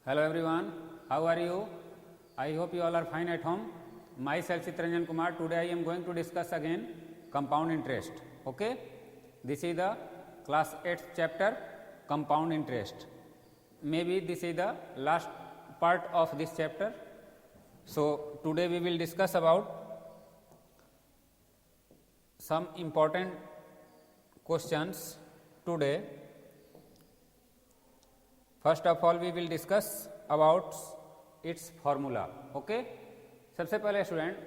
Hello everyone, how are you? I hope you all are fine at home. Myself Chitranjan Kumar. Today I am going to discuss again compound interest. Okay, this is the class 8th chapter, compound interest. Maybe this is the last part of this chapter. So today we will discuss about some important questions today. First of all we will discuss about its formula. Okay, सबसे पहले student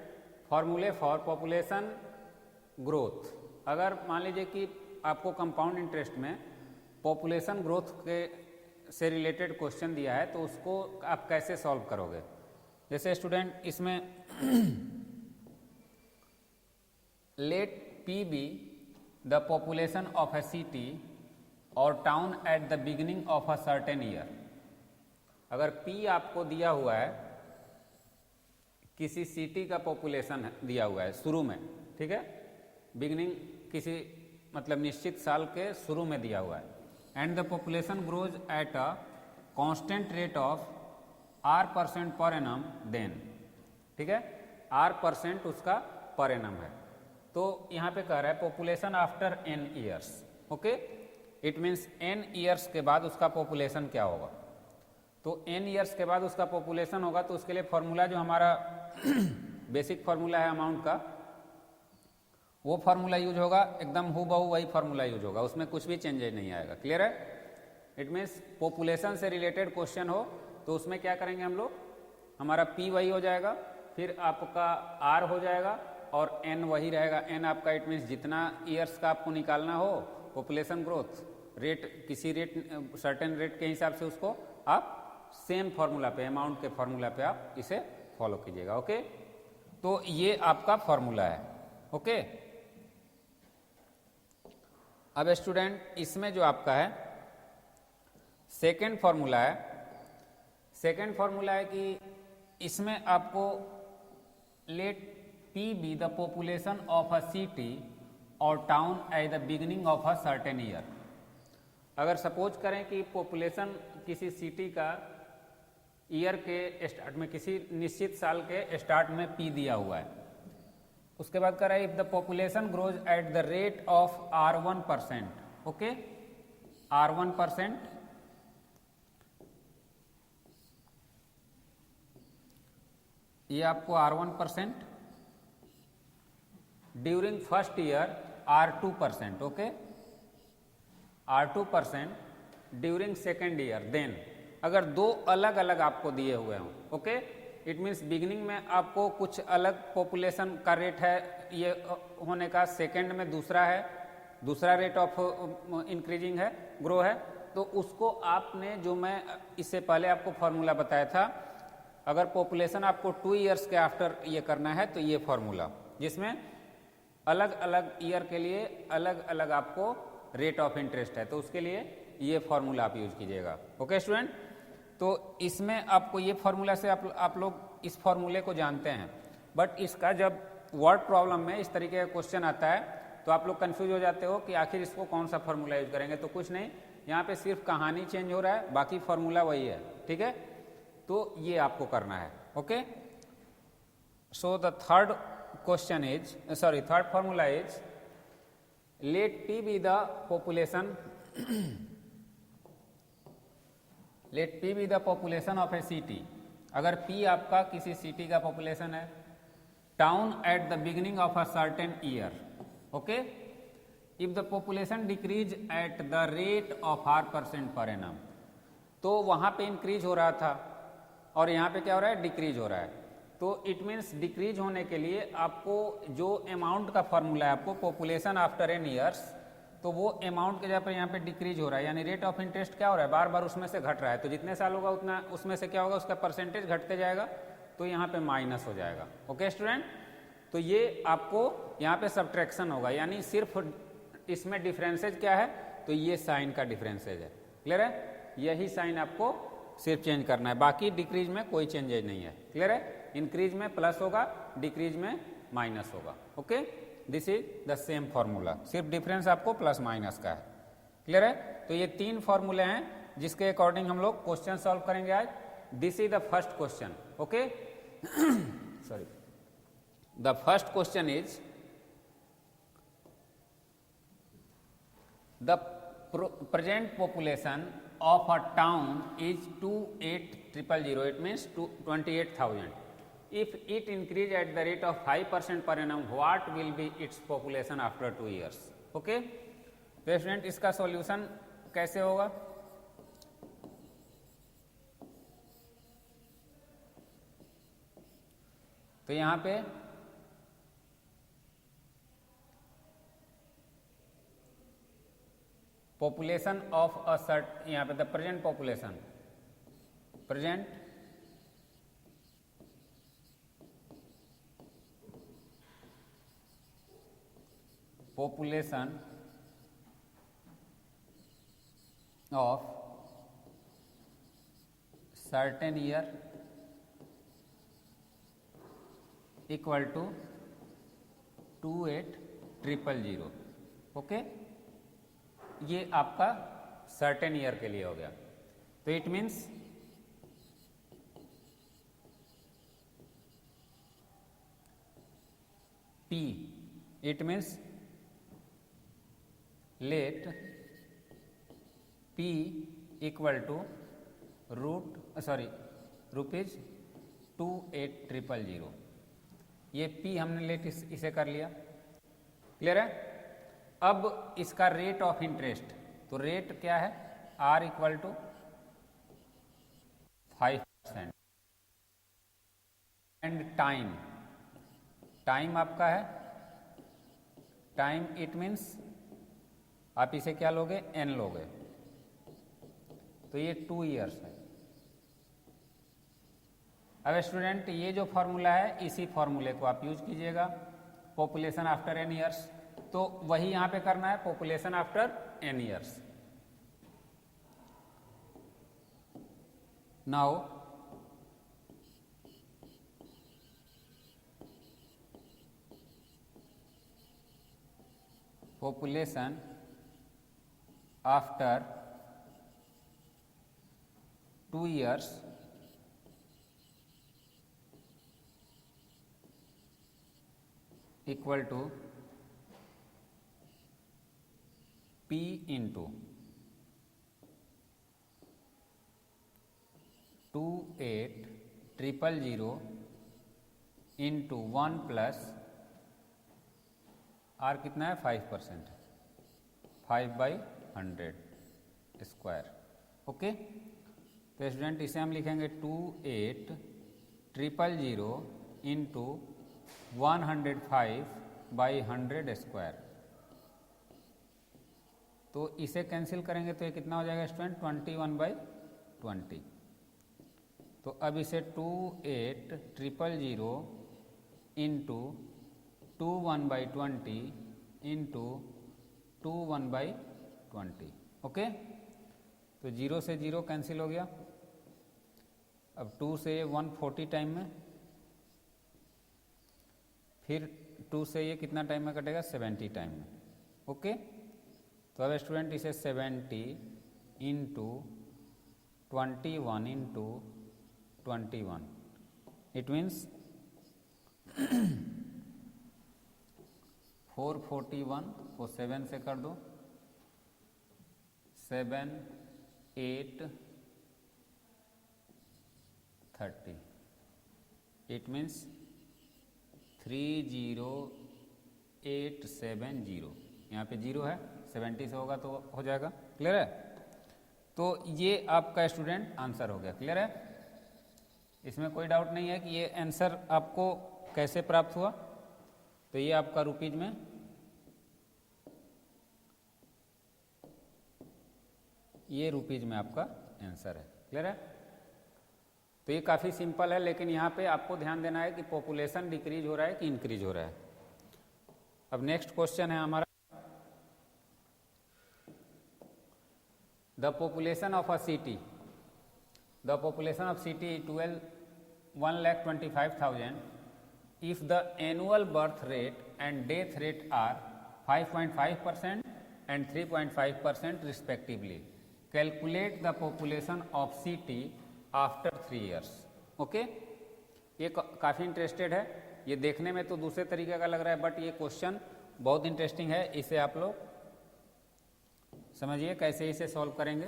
फार्मूले for population growth. अगर मान लीजिए कि आपको compound interest में population growth के से रिलेटेड क्वेश्चन दिया है तो उसको आप कैसे सॉल्व करोगे. जैसे स्टूडेंट इसमें let P be the population of a city और town at the beginning of a certain year. अगर P आपको दिया हुआ है, किसी सिटी का पॉपुलेशन दिया हुआ है शुरू में, ठीक है, बिगिनिंग किसी मतलब निश्चित साल के शुरू में दिया हुआ है, and the population grows at a constant rate of R% per annum, then, ठीक है, R% उसका पर एनम है. तो यहाँ पे कह रहा है population after n years. Okay, it means n years के बाद उसका पॉपुलेशन क्या होगा. तो n ईयर्स के बाद उसका पॉपुलेशन होगा तो उसके लिए फॉर्मूला जो हमारा बेसिक फार्मूला है अमाउंट का, वो फार्मूला यूज होगा, एकदम हूबहू वही फार्मूला यूज होगा, उसमें कुछ भी चेंजेज नहीं आएगा. क्लियर है. इट मीन्स पॉपुलेशन से रिलेटेड क्वेश्चन हो तो उसमें क्या करेंगे हम लोग, हमारा P वही हो जाएगा, फिर आपका R हो जाएगा और N वही रहेगा. N आपका इट मीन्स जितना ईयर्स का आपको निकालना हो पॉपुलेशन ग्रोथ रेट, किसी रेट सर्टेन रेट के हिसाब से उसको आप सेम फार्मूला पे, अमाउंट के फार्मूला पे आप इसे फॉलो कीजिएगा. ओके, तो ये आपका फार्मूला है. ओके, अब स्टूडेंट इसमें जो आपका है सेकेंड फार्मूला है, सेकेंड फार्मूला है कि इसमें आपको let P be the population of a city और town at the beginning of a certain year. अगर सपोज करें कि पॉपुलेशन किसी सिटी का ईयर के स्टार्ट में, किसी निश्चित साल के स्टार्ट में P दिया हुआ है, उसके बाद कह रहा है if the population grows at the rate of R1%. Okay, R1%, ये आपको R1%, during first year R2%. Okay, R2% during second year, then. अगर दो अलग अलग आपको दिए हुए हों, ओके, इट मीन्स बिगिनिंग में आपको कुछ अलग पॉपुलेशन का रेट है ये होने का, सेकेंड में दूसरा है, दूसरा रेट ऑफ इंक्रीजिंग है, ग्रो है, तो उसको आपने, जो मैं इससे पहले आपको फार्मूला बताया था, अगर पॉपुलेशन आपको 2 ईयर्स के आफ्टर ये करना है तो ये फार्मूला, जिसमें अलग अलग ईयर के लिए अलग अलग आपको रेट ऑफ इंटरेस्ट है, तो उसके लिए ये फार्मूला आप यूज कीजिएगा. ओके स्टूडेंट, तो इसमें आपको ये फार्मूला से आप लोग इस फार्मूले को जानते हैं, बट इसका जब वर्ड प्रॉब्लम में इस तरीके का क्वेश्चन आता है तो आप लोग कंफ्यूज हो जाते हो कि आखिर इसको कौन सा फार्मूला यूज करेंगे. तो कुछ नहीं, यहाँ पे सिर्फ कहानी चेंज हो रहा है, बाकी फार्मूला वही है. ठीक है, तो ये आपको करना है. Okay, so the third question is, third formula is let P be the population let P be the population of a city. अगर P आपका किसी सिटी का पॉपुलेशन है, town at the beginning of a certain year. Okay, if the population decrease at the rate of R% per annum, तो वहां पे increase हो रहा था और यहाँ पे क्या हो रहा है, डिक्रीज हो रहा है. तो इट मीन्स डिक्रीज होने के लिए आपको जो अमाउंट का फॉर्मूला है, आपको पॉपुलेशन आफ्टर n ईयर्स, तो वो अमाउंट के जगह पर यहाँ पे डिक्रीज हो रहा है, यानी रेट ऑफ इंटरेस्ट क्या हो रहा है, बार बार उसमें से घट रहा है. तो जितने साल होगा उतना उसमें से क्या होगा, उसका परसेंटेज घटते जाएगा, तो यहाँ पे माइनस हो जाएगा. ओके स्टूडेंट, तो ये आपको यहाँ पे सब्ट्रैक्शन होगा, यानी सिर्फ इसमें डिफरेंसेज क्या है, तो ये साइन का डिफरेंसेज है. क्लियर है, यही साइन आपको सिर्फ चेंज करना है, बाकी डिक्रीज में कोई चेंजेज नहीं है. क्लियर है, इंक्रीज में प्लस होगा, डिक्रीज में माइनस होगा. Okay, this is the same formula, सिर्फ डिफरेंस आपको प्लस माइनस का है. क्लियर है, तो ये 3 फॉर्मूले हैं जिसके अकॉर्डिंग हम लोग क्वेश्चन सॉल्व करेंगे आज. This is the first question. Okay. Sorry. The first question is the present population of a town is 28,000. It means 28,000. If it increase at the rate of 5% per annum, what will be its population after 2 years? Okay. तो student इसका solution कैसे होगा? तो यहां पे population of a cert, यहां पे the present population, present population of certain year equal to 28,000. Okay, ये आपका सर्टेन ईयर के लिए हो गया. तो it means P, it means let P equal to rupees 28,000. ये P हमने लेट इसे कर लिया. क्लियर है? अब इसका रेट ऑफ इंटरेस्ट, तो रेट क्या है? R equal to 5%. And time आपका है, टाइम इट मीन्स आप इसे क्या लोगे? N लोगे. तो ये 2 इयर्स है. अब स्टूडेंट ये जो फॉर्मूला है, इसी फॉर्मूले को आप यूज कीजिएगा. पॉपुलेशन आफ्टर n ईयर्स, तो वही यहां पे करना है, population after n years. Now population after 2 years equal to P into 28,000 into 1 plus R कितना है? 5%, 5/100 स्क्वायर. ओके. तो स्टूडेंट इसे हम लिखेंगे 28,000 इंटू 105/100 स्क्वायर. तो इसे कैंसिल करेंगे तो ये कितना हो जाएगा स्टूडेंट? 21/20. तो अब इसे 28,000 इंटू 21/20 इंटू 21/20. ओके. तो 0 से 0 कैंसिल हो गया. अब 2 से 140 टाइम में, फिर 2 से ये कितना टाइम में कटेगा? 70 टाइम में. ओके. तो अब स्टूडेंट इसे 70 इंटू 21 इंटू 21, इट मीन्स 441 को 7 से कर दो, 7, 8, 30. It means 30870. यहाँ पे 0 है, 70 से होगा तो हो जाएगा. क्लियर है? तो ये आपका स्टूडेंट आंसर हो गया. क्लियर है? इसमें कोई डाउट नहीं है कि ये आंसर आपको कैसे प्राप्त हुआ. तो ये आपका रुपीज में आपका आंसर है. क्लियर है? तो ये काफ़ी सिंपल है, लेकिन यहाँ पे आपको ध्यान देना है कि पॉपुलेशन डिक्रीज हो रहा है कि इंक्रीज हो रहा है. अब नेक्स्ट क्वेश्चन है हमारा, the population of a city. The population of city 1,25,000 if the annual birth rate and death rate are 5.5% and 3.5% respectively. Calculate the population of city after 3 years। Okay, ये काफ़ी interested है, ये देखने में तो दूसरे तरीके का लग रहा है बट ये क्वेश्चन बहुत इंटरेस्टिंग है, इसे आप लोग समझिए कैसे इसे सॉल्व करेंगे।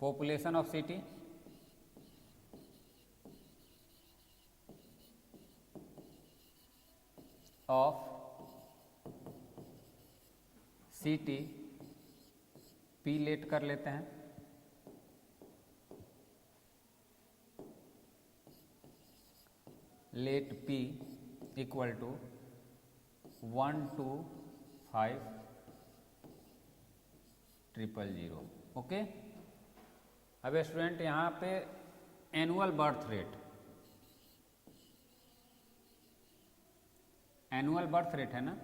Population of city of city P let कर लेते हैं, let P equal to 1 to 5 000। Okay, अब स्टूडेंट यहाँ पे annual birth rate, annual birth rate है ना,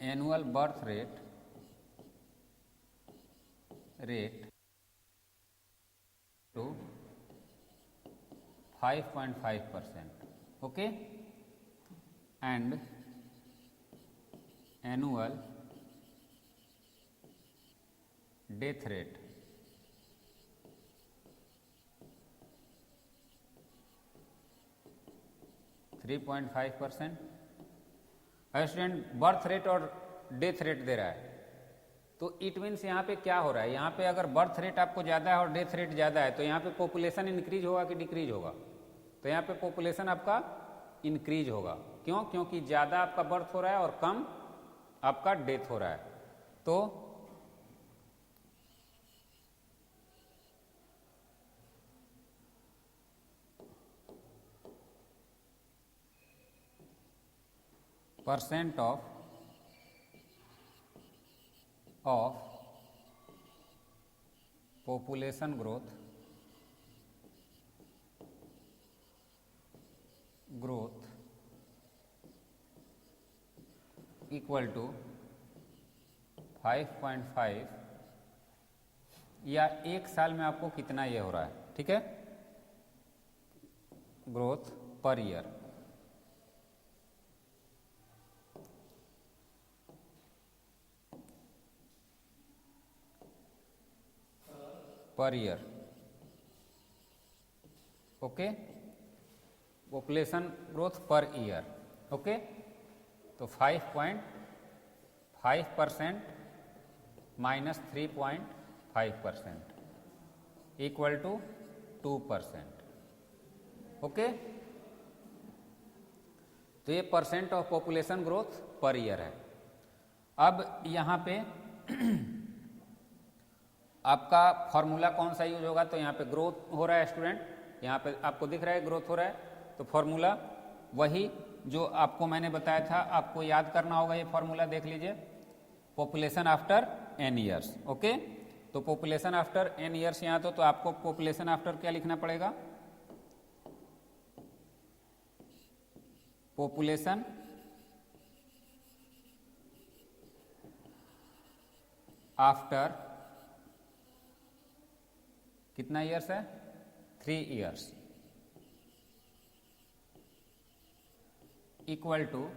annual birth rate to 5.5%। Okay, and annual death rate 3.5%। Student birth rate और death rate दे रहा है, तो इट मीन्स यहाँ पे क्या हो रहा है, यहाँ पे अगर बर्थ रेट आपको ज़्यादा है और डेथ रेट ज़्यादा है तो यहाँ पे पॉपुलेशन इंक्रीज होगा कि डिक्रीज होगा, तो यहाँ पे पॉपुलेशन आपका इंक्रीज होगा। क्यों? क्योंकि ज़्यादा आपका बर्थ हो रहा है और कम आपका डेथ हो रहा है। तो percent of population growth equal to 5.5, या एक साल में आपको कितना ये हो रहा है, ठीक है, growth per year. Per year, okay, population growth per year. Okay, तो 5.5% माइनस 3.5% इक्वल टू 2%। ओके, तो ये percent of population growth per year है। अब यहाँ पे आपका फॉर्मूला कौन सा यूज होगा, तो यहाँ पे ग्रोथ हो रहा है स्टूडेंट, यहाँ पे आपको दिख रहा है ग्रोथ हो रहा है, तो फॉर्मूला वही जो आपको मैंने बताया था, आपको याद करना होगा। ये फॉर्मूला देख लीजिए, population after n years. Okay, तो पॉपुलेशन आफ्टर n ईयर्स यहाँ तो आपको पॉपुलेशन आफ्टर क्या लिखना पड़ेगा, पॉपुलेशन आफ्टर कितना ईयर्स है, 3 years, equal to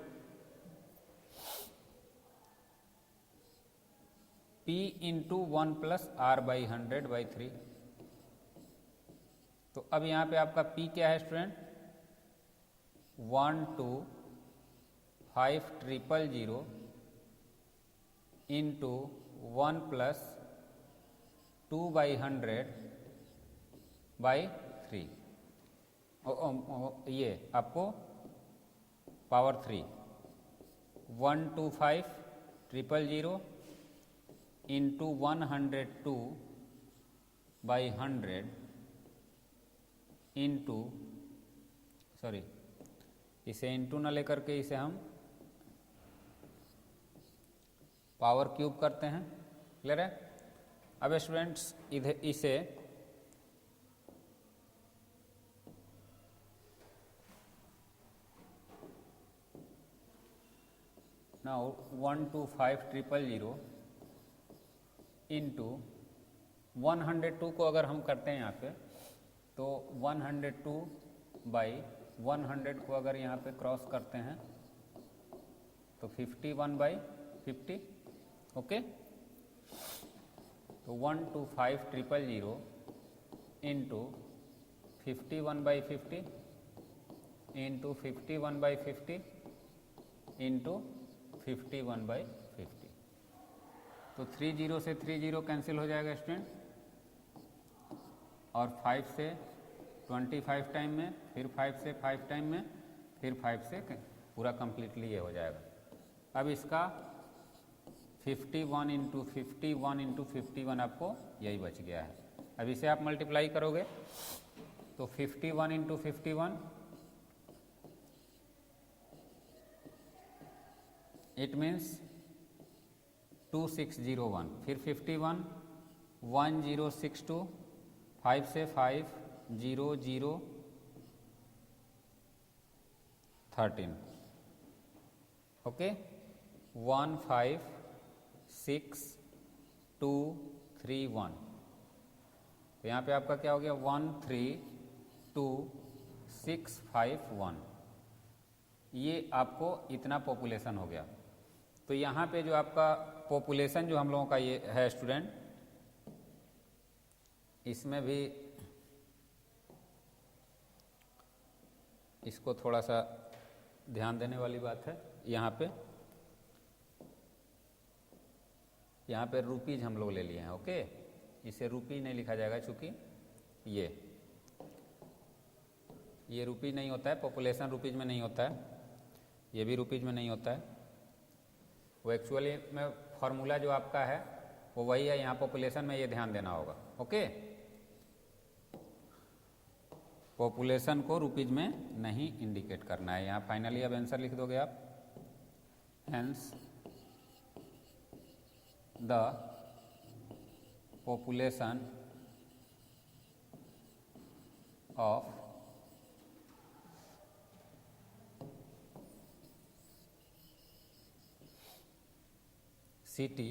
P into 1 plus R by 100/3। तो अब यहाँ पे आपका P क्या है स्टूडेंट, 12500 इंटू 1 प्लस 2/100/3, ये आपको पावर 3, 12500 इंटू 102/100 इंटू, सॉरी इसे इंटू ना लेकर के इसे हम पावर क्यूब करते हैं, क्लियर है। अब स्टूडेंट्स इधर इसे नाउ 12500 इंटू 102 को अगर हम करते हैं यहाँ पे, तो 102 बाई 100 को अगर यहाँ पे क्रॉस करते हैं तो 51/50, ओके। तो 125,000 इंटू 51/50 इंटू 51/50 इंटू 51/50। तो 30 से 30 कैंसिल हो जाएगा स्टूडेंट, और 5 से 25 टाइम में, फिर 5 से 5 टाइम में, फिर 5 से पूरा कंप्लीटली ये हो जाएगा। अब इसका 51 इंटू 51 इंटू 51 आपको यही बच गया है। अब इसे आप मल्टीप्लाई करोगे तो 51 इंटू 51 इट मीन्स 2601, फिर 51 1062, 5 से 5 0 0 13, ओके। 1 5 6 2 3 1। तो यहाँ पे आपका क्या हो गया 1 3 2 6 5 1। ये आपको इतना पॉपुलेशन हो गया। तो यहाँ पे जो आपका पॉपुलेशन जो हम लोगों का ये है स्टूडेंट, इसमें भी इसको थोड़ा सा ध्यान देने वाली बात है। यहाँ पे रुपीज हम लोग ले लिए हैं, ओके। इसे रुपी नहीं लिखा जाएगा चूँकि ये रुपी नहीं होता है, पॉपुलेशन रुपीज में नहीं होता है, ये भी रुपीज में नहीं होता है। वो एक्चुअली में फॉर्मूला जो आपका है वो वही है, यहाँ पॉपुलेशन में ये ध्यान देना होगा, ओके। पॉपुलेशन को रुपीज में नहीं इंडिकेट करना है। यहाँ फाइनली अब आंसर लिख दोगे आप, hence the population of city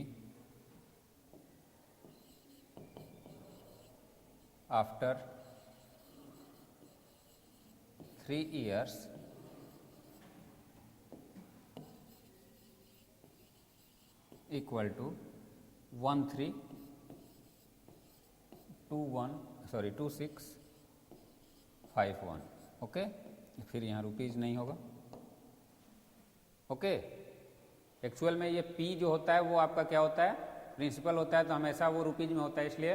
after 3 years equal to 2651, okay. फिर यहाँ रुपीज नहीं होगा, ओके। एक्चुअल में ये P जो होता है वो आपका क्या होता है, प्रिंसिपल होता है, तो हमेशा वो रुपीज में होता है, इसलिए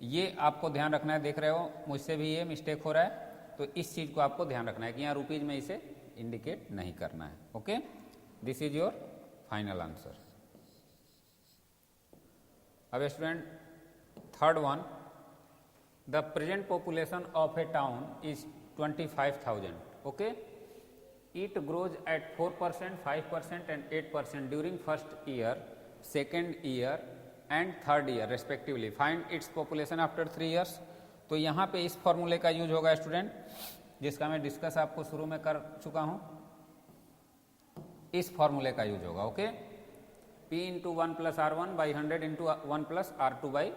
ये आपको ध्यान रखना है। देख रहे हो मुझसे भी ये मिस्टेक हो रहा है, तो इस चीज़ को आपको ध्यान रखना है कि यहाँ रुपीज में इसे इंडिकेट नहीं करना है, okay. This is your final answer. अब student third one, the present population of a town is 25,000, okay. It grows at 4%, 5% and 8% during first year, second year and third year respectively. Find its population after 3 years. तो यहाँ पे इस फॉर्मूले का use होगा student, जिसका मैं discuss आपको शुरू में कर चुका हूँ। इस फॉर्मूले का यूज होगा, okay. P into 1 plus R1 by 100 into 1 plus R2 by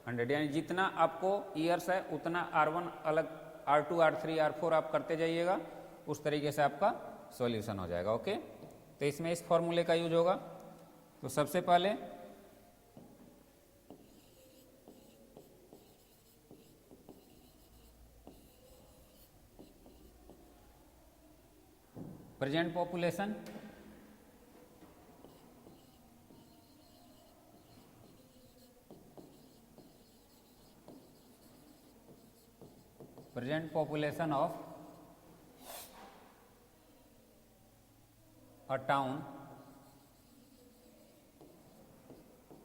100, यानी जितना आपको ईयर्स है उतना R1 अलग, R2 R3 R4 आप करते जाइएगा, उस तरीके से आपका सॉल्यूशन हो जाएगा, ओके। तो इसमें इस फॉर्मूले का यूज होगा। तो सबसे पहले present population of a town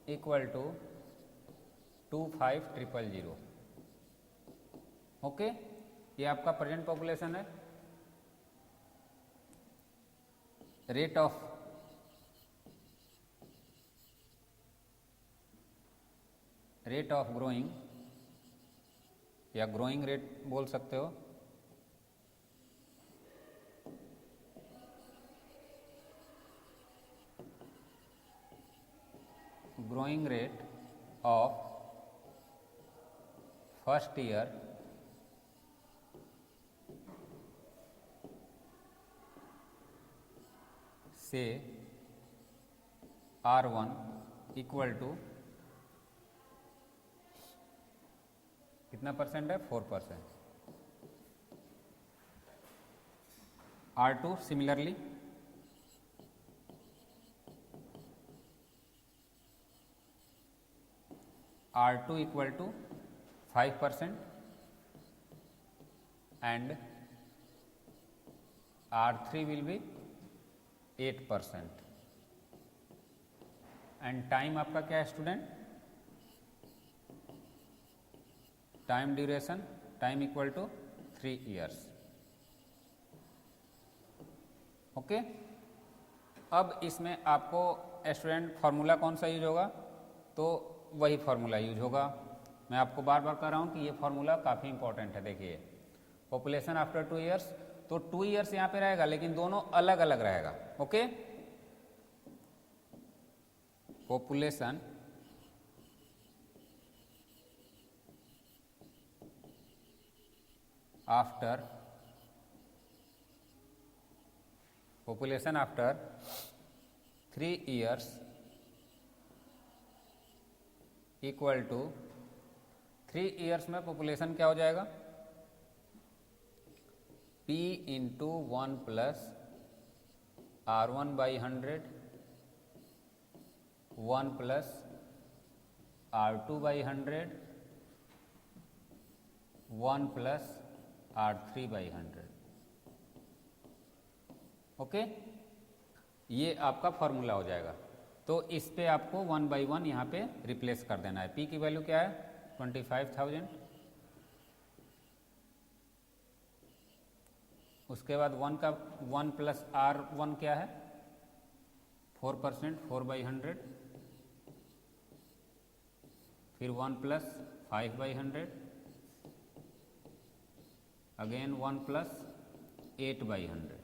equal to 25,000, okay. ये आपका प्रेजेंट पॉपुलेशन है। रेट ऑफ ग्रोइंग या ग्रोइंग रेट बोल सकते हो, growing rate of first year से R1 इक्वल टू कितना परसेंट है, 4%। R2 similarly R2 equal to 5% and R3 will be 8%। And time आपका क्या है student, time duration, time equal to 3 years। Okay, अब इसमें आपको स्टूडेंट फार्मूला कौन सा यूज होगा, तो वही फार्मूला यूज होगा। मैं आपको बार बार कह रहा हूँ कि ये फार्मूला काफ़ी इंपॉर्टेंट है। देखिए पॉपुलेशन आफ्टर 2 years, तो 2 years यहाँ पे रहेगा लेकिन दोनों अलग अलग रहेगा। Okay, population after 3 years equal to 3 years में पॉपुलेशन क्या हो जाएगा, P into 1 plus R1/100 1 plus R2/100 1 plus R3/100। Okay, ये आपका फॉर्मूला हो जाएगा। तो इस पे आपको 1 by 1 यहाँ पे रिप्लेस कर देना है। P की वैल्यू क्या है, 25,000। उसके बाद 1 प्लस R1 क्या है, 4%, 4/100। फिर 1 प्लस 5/100, अगेन 1 प्लस 8/100।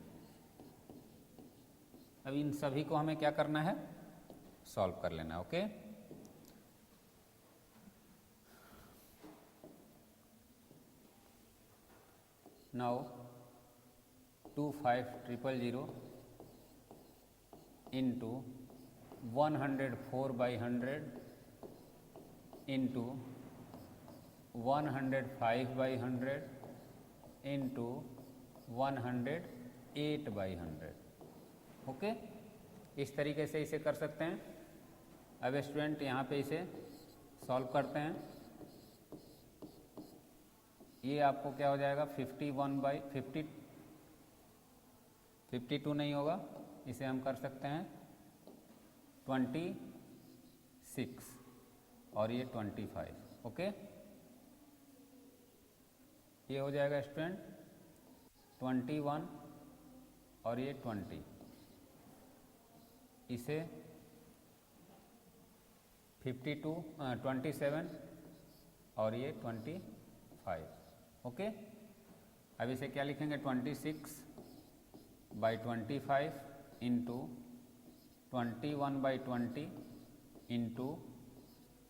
अब इन सभी को हमें क्या करना है, सॉल्व कर लेना। Okay, now 25,000 into 104/100 into 105/100 into 108/100। Okay, इस तरीके से इसे कर सकते हैं। अब स्टूडेंट यहाँ पे इसे सॉल्व करते हैं। ये आपको क्या हो जाएगा, 52 नहीं होगा, इसे हम कर सकते हैं 26 और ये 25। ओके, ये हो जाएगा स्टूडेंट 21 और ये 20। इसे 27 और ये 25। ओके, अब इसे क्या लिखेंगे, 26/25 इंटू 21/20 इंटू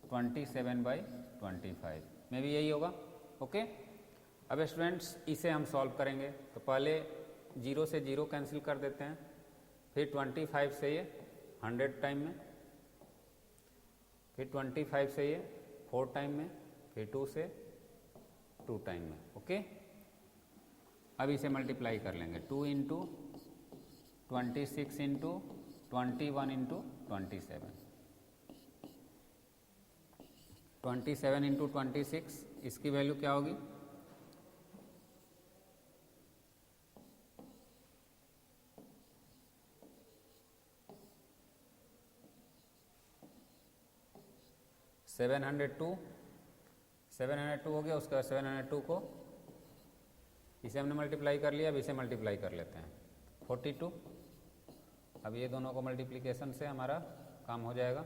27/25 में भी यही होगा। ओके, अब स्टूडेंट्स इसे हम सॉल्व करेंगे। तो पहले 0 से 0 कैंसिल कर देते हैं, फिर 25 से ये 100 टाइम में, फिर 25 से ये 4 टाइम में, फिर 2 से 2 टाइम में। ओके, अब इसे मल्टीप्लाई कर लेंगे, 2 इंटू 26 इंटू 21 इंटू 27, 27 इंटू 26, इसकी वैल्यू क्या होगी, 702 हो गया। उसके बाद 702 को इसे हमने मल्टीप्लाई कर लिया, अब इसे मल्टीप्लाई कर लेते हैं 42। अब ये दोनों को मल्टीप्लिकेशन से हमारा काम हो जाएगा,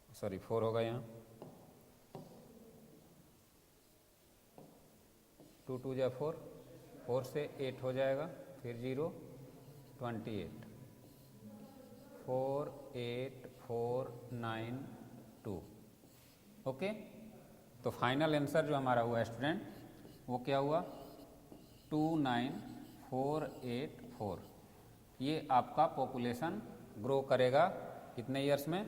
सॉरी 4 होगा यहाँ, 2 2 जा 4, 4 से 8 हो जाएगा, फिर 0 28, 4 8 4 9 2। ओके, तो फाइनल आंसर जो हमारा हुआ स्टूडेंट वो क्या हुआ, 29484। ये आपका पॉपुलेशन ग्रो करेगा कितने ईयर्स में?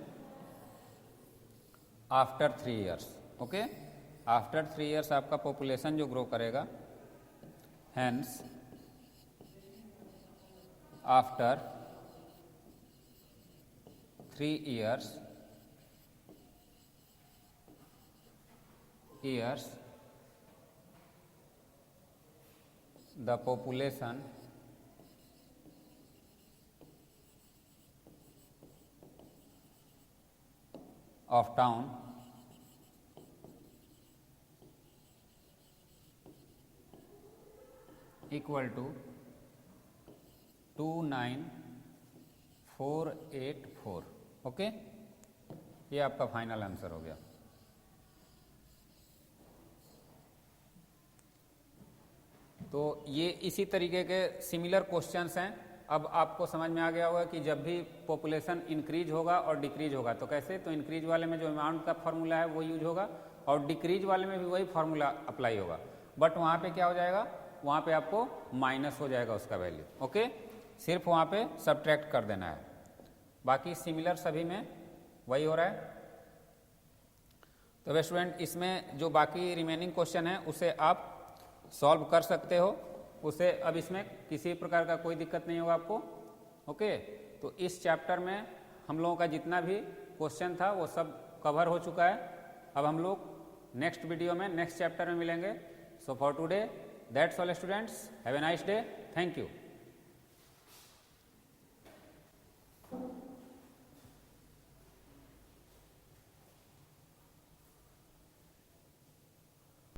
After 3 years. Okay, after 3 years आपका पॉपुलेशन जो ग्रो करेगा, hence after 3 years the population of town equal to 29484। Okay, ये आपका फाइनल आंसर हो गया। तो ये इसी तरीके के सिमिलर क्वेश्चंस हैं। अब आपको समझ में आ गया होगा कि जब भी पॉपुलेशन इंक्रीज होगा और डिक्रीज होगा तो कैसे, तो इंक्रीज वाले में जो अमाउंट का फार्मूला है वो यूज होगा और डिक्रीज वाले में भी वही फार्मूला अप्लाई होगा, बट वहाँ पे क्या हो जाएगा, वहाँ पे आपको माइनस हो जाएगा उसका वैल्यू। ओके, सिर्फ वहाँ पे सब्ट्रैक्ट कर देना है, बाकी सिमिलर सभी में वही हो रहा है। तो स्टूडेंट, इसमें जो बाकी रिमेनिंग क्वेश्चन है उसे आप सॉल्व कर सकते हो, उसे अब इसमें किसी प्रकार का कोई दिक्कत नहीं होगा आपको। ओके, तो इस चैप्टर में हम लोगों का जितना भी क्वेश्चन था वो सब कवर हो चुका है। अब हम लोग नेक्स्ट वीडियो में नेक्स्ट चैप्टर में मिलेंगे। So for today that's all students, have a nice day, thank you.